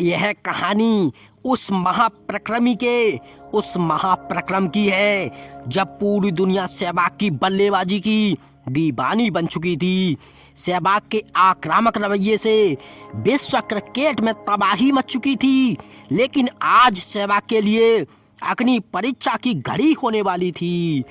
यह कहानी उस महाप्रक्रम की है जब पूरी दुनिया सहवाग की बल्लेबाजी की दीवानी बन चुकी थी। सहवाग के आक्रामक रवैये से विश्व क्रिकेट में तबाही मच चुकी थी, लेकिन आज सहवाग के लिए अग्नि परीक्षा की घड़ी होने वाली थी,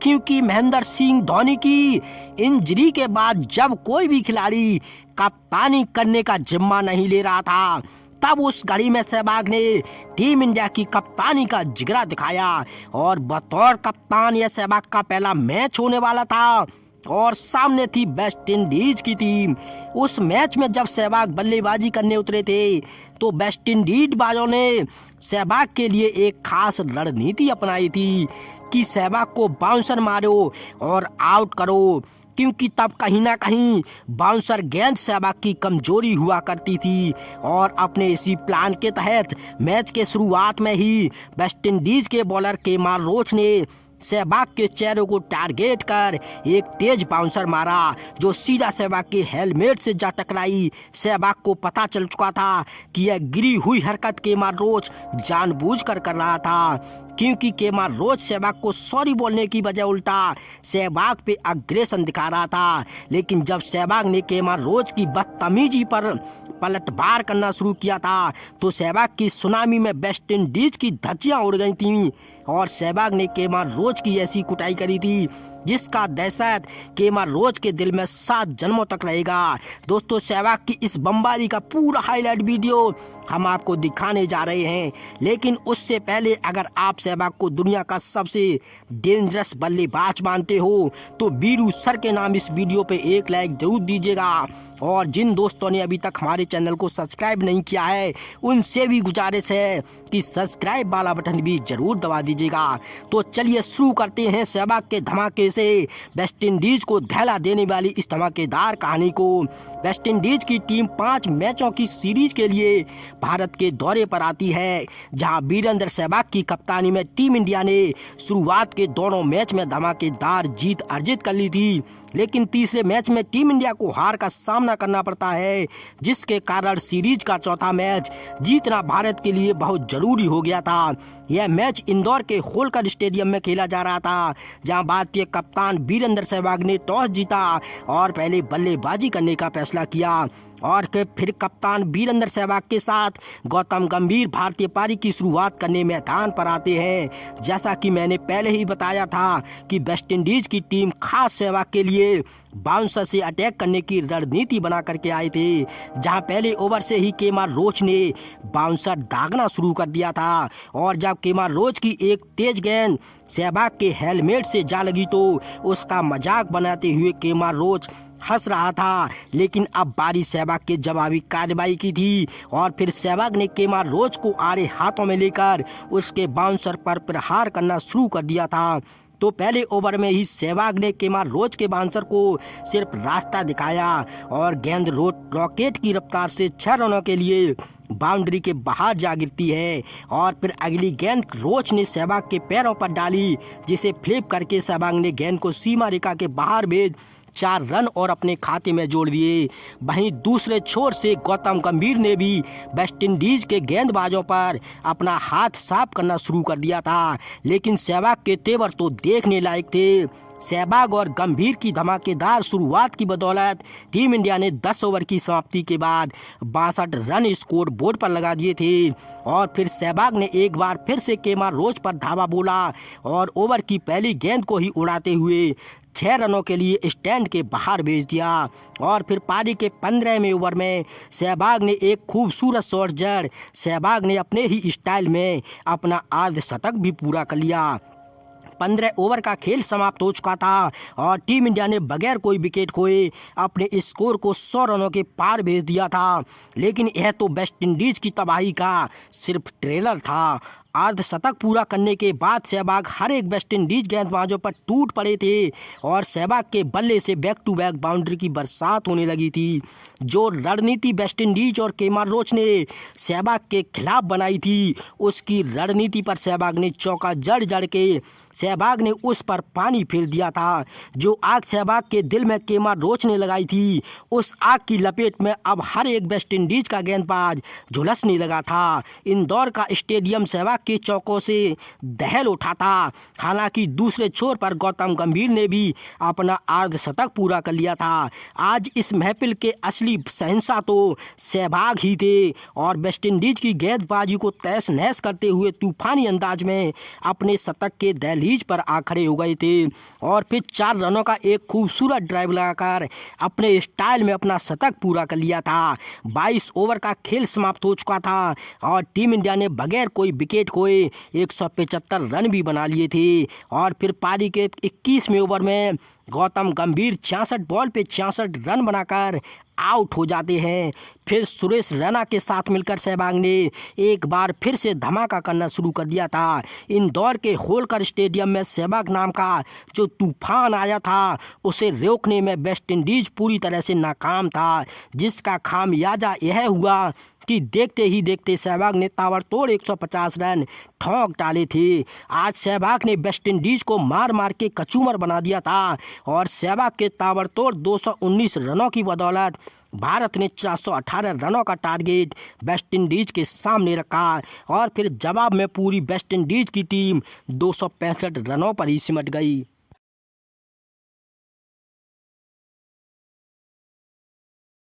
क्योंकि महेंद्र सिंह धोनी की इंजरी के बाद जब कोई भी खिलाड़ी कप्तानी करने का जिम्मा नहीं ले रहा था, तब उस घड़ी में सहवाग ने टीम इंडिया की कप्तानी का जिगरा दिखाया और बतौर कप्तान यह सहवाग का पहला मैच होने वाला था और सामने थी वेस्ट इंडीज की टीम। उस मैच में जब सहवाग बल्लेबाजी करने उतरे थे तो वेस्ट इंडीज बाजों ने सहवाग के लिए एक खास रणनीति अपनाई थी कि सहवाग को बाउंसर मारो और आउट करो, क्योंकि तब कहीं ना कहीं बाउंसर गेंद सहवाग की कमजोरी हुआ करती थी। और अपने इसी प्लान के तहत मैच के शुरुआत में ही वेस्ट इंडीज के बॉलर केमार रोच ने सहवाग के चेहरे को टारगेट कर एक तेज बाउंसर मारा जो सीधा सहवाग के हेलमेट से जा टकराई। सहवाग को पता चल चुका था कि यह गिरी हुई हरकत केमार रोच जानबूझकर कर रहा था, क्योंकि केमार रोच सहवाग को सॉरी बोलने की बजाय उल्टा सहवाग पे अग्रेसन दिखा रहा था। लेकिन जब सहवाग ने केमार रोच की बदतमीजी पर पलटवार करना शुरू किया था तो सहवाग की सुनामी में वेस्ट इंडीज की धज्जियां उड़ गई थीं और सहवाग ने केमार रोच की ऐसी कुटाई करी थी जिसका दहशत केमार रोच के दिल में 7 जन्मों तक रहेगा। दोस्तों, सहवाग की इस बमबारी का पूरा हाईलाइट वीडियो हम आपको दिखाने जा रहे हैं, लेकिन उससे पहले अगर आप सहवाग को दुनिया का सबसे डेंजरस बल्लेबाज मानते हो तो वीरू सर के नाम इस वीडियो पे एक लाइक जरूर दीजिएगा। और जिन दोस्तों ने अभी तक हमारे चैनल को सब्सक्राइब नहीं किया है उनसे भी गुजारिश है कि सब्सक्राइब वाला बटन भी जरूर दबा दीजिएगा। तो चलिए शुरू करते हैं सहवाग के धमाके से वेस्ट इंडीज को धैला देने वाली इस धमाकेदार कहानी को। वेस्ट इंडीज की टीम 5 मैचों की सीरीज के लिए भारत के दौरे पर आती है, जहां वीरेंद्र सहवाग की कप्तानी में टीम इंडिया ने शुरुआत के दोनों मैच में धमाकेदार जीत अर्जित कर ली थी, लेकिन तीसरे मैच में टीम इंडिया को हार का सामना करना पड़ता है, जिसके कारण सीरीज का चौथा मैच जीतना भारत के लिए बहुत जरूरी हो गया था। यह मैच इंदौर के होलकर स्टेडियम में खेला जा रहा था, जहां भारतीय कप्तान वीरेंद्र सहवाग ने टॉस जीता और पहले बल्लेबाजी करने का फैसला किया और फिर कप्तान वीरेंद्र सहवाग के साथ गौतम गंभीर भारतीय पारी की शुरुआत करने मैदान पर आते हैं। जैसा कि मैंने पहले ही बताया था कि वेस्ट इंडीज की टीम खास सहवाग के लिए बाउंसर से अटैक करने की रणनीति बना करके आए थे, जहां पहले ओवर से ही केमार रोच ने बाउंसर दागना शुरू कर दिया था और जब केमार रोच की एक तेज गेंद सहवाग के हेलमेट से जा लगी तो उसका मजाक बनाते हुए केमार रोच हंस रहा था। लेकिन अब बारी सहवाग के जवाबी कार्रवाई की थी और फिर सहवाग ने केमार रोच को आड़े हाथों में लेकर उसके बाउंसर पर प्रहार करना शुरू कर दिया था। तो पहले ओवर में ही सहवाग ने केमार रोच के बाउंसर को सिर्फ रास्ता दिखाया और गेंद रॉकेट की रफ्तार से 6 रनों के लिए बाउंड्री के बाहर जा गिरती है और फिर अगली गेंद रोच ने सहवाग के पैरों पर डाली, जिसे फ्लिप करके सहवाग ने गेंद को सीमा रेखा के बाहर भेज 4 रन और अपने खाते में जोड़ दिए। वहीं दूसरे छोर से गौतम गंभीर ने भी वेस्ट इंडीज के गेंदबाजों पर अपना हाथ साफ करना शुरू कर दिया था, लेकिन सहवाग के तेवर तो देखने लायक थे। सहवाग और गंभीर की धमाकेदार शुरुआत की बदौलत टीम इंडिया ने 10 ओवर की समाप्ति के बाद 62 रन स्कोर बोर्ड पर लगा दिए थे और फिर सहवाग ने एक बार फिर से केमार रोच पर धावा बोला और ओवर की पहली गेंद को ही उड़ाते हुए 6 रनों के लिए स्टैंड के बाहर भेज दिया और फिर पारी के 15वें ओवर में सहवाग ने एक खूबसूरत शॉट जड़ सहवाग ने अपने ही स्टाइल में अपना अर्धशतक भी पूरा कर लिया। 15 ओवर का खेल समाप्त हो चुका था और टीम इंडिया ने बगैर कोई विकेट खोए अपने स्कोर को 100 रनों के पार भेज दिया था। लेकिन यह तो वेस्ट इंडीज की तबाही का सिर्फ ट्रेलर था। अर्धशतक पूरा करने के बाद सहवाग हर एक वेस्टइंडीज गेंदबाजों पर टूट पड़े थे और सहवाग के बल्ले से बैक टू बैक बाउंड्री की बरसात होने लगी थी। जो रणनीति वेस्टइंडीज और केमार रोच ने सहवाग के खिलाफ बनाई थी, उसकी रणनीति पर सहवाग ने चौका जड़ जड़ के सहवाग ने उस पर पानी फेर दिया था। जो आग सहवाग के दिल में केमार रोच ने लगाई थी, उस आग की लपेट में अब हर एक वेस्टइंडीज का गेंदबाज झुलसने लगा था। इंदौर का स्टेडियम सहवाग के चौकों से दहल उठा था। हालांकि दूसरे छोर पर गौतम गंभीर ने भी अपना अर्धशतक पूरा कर लिया था। आज इस महफिल के असली शहंशाह तो सहवाग ही थे और वेस्टइंडीज की गेंदबाजी को तहस नहस करते हुए तूफानी अंदाज में अपने शतक के दहलीज पर आ खड़े हो गए थे और फिर 4 रनों का एक खूबसूरत ड्राइव लगाकर अपने स्टाइल में अपना शतक पूरा कर लिया था। 22 ओवर का खेल समाप्त हो चुका था और टीम इंडिया ने बगैर कोई विकेट खोए 175 रन भी बना लिए थे और फिर पारी के 21वें ओवर में गौतम गंभीर 66 बॉल पे 66 रन बनाकर आउट हो जाते हैं। फिर सुरेश रैना के साथ मिलकर सहवाग ने एक बार फिर से धमाका करना शुरू कर दिया था। इंदौर के होलकर स्टेडियम में सहवाग नाम का जो तूफान आया था, उसे रोकने में वेस्टइंडीज पूरी तरह से नाकाम था, जिसका खामियाजा यह हुआ कि देखते ही देखते सहवाग ने ताबड़तोड़ 150 रन ठोक डाले थे। आज सहवाग ने वेस्टइंडीज को मार मार के कचूमर बना दिया था और सहवाग के ताबड़तोड़ 219 रनों की बदौलत भारत ने 418 रनों का टारगेट वेस्टइंडीज के सामने रखा और फिर जवाब में पूरी वेस्टइंडीज की टीम 265 रनों पर ही सिमट गई।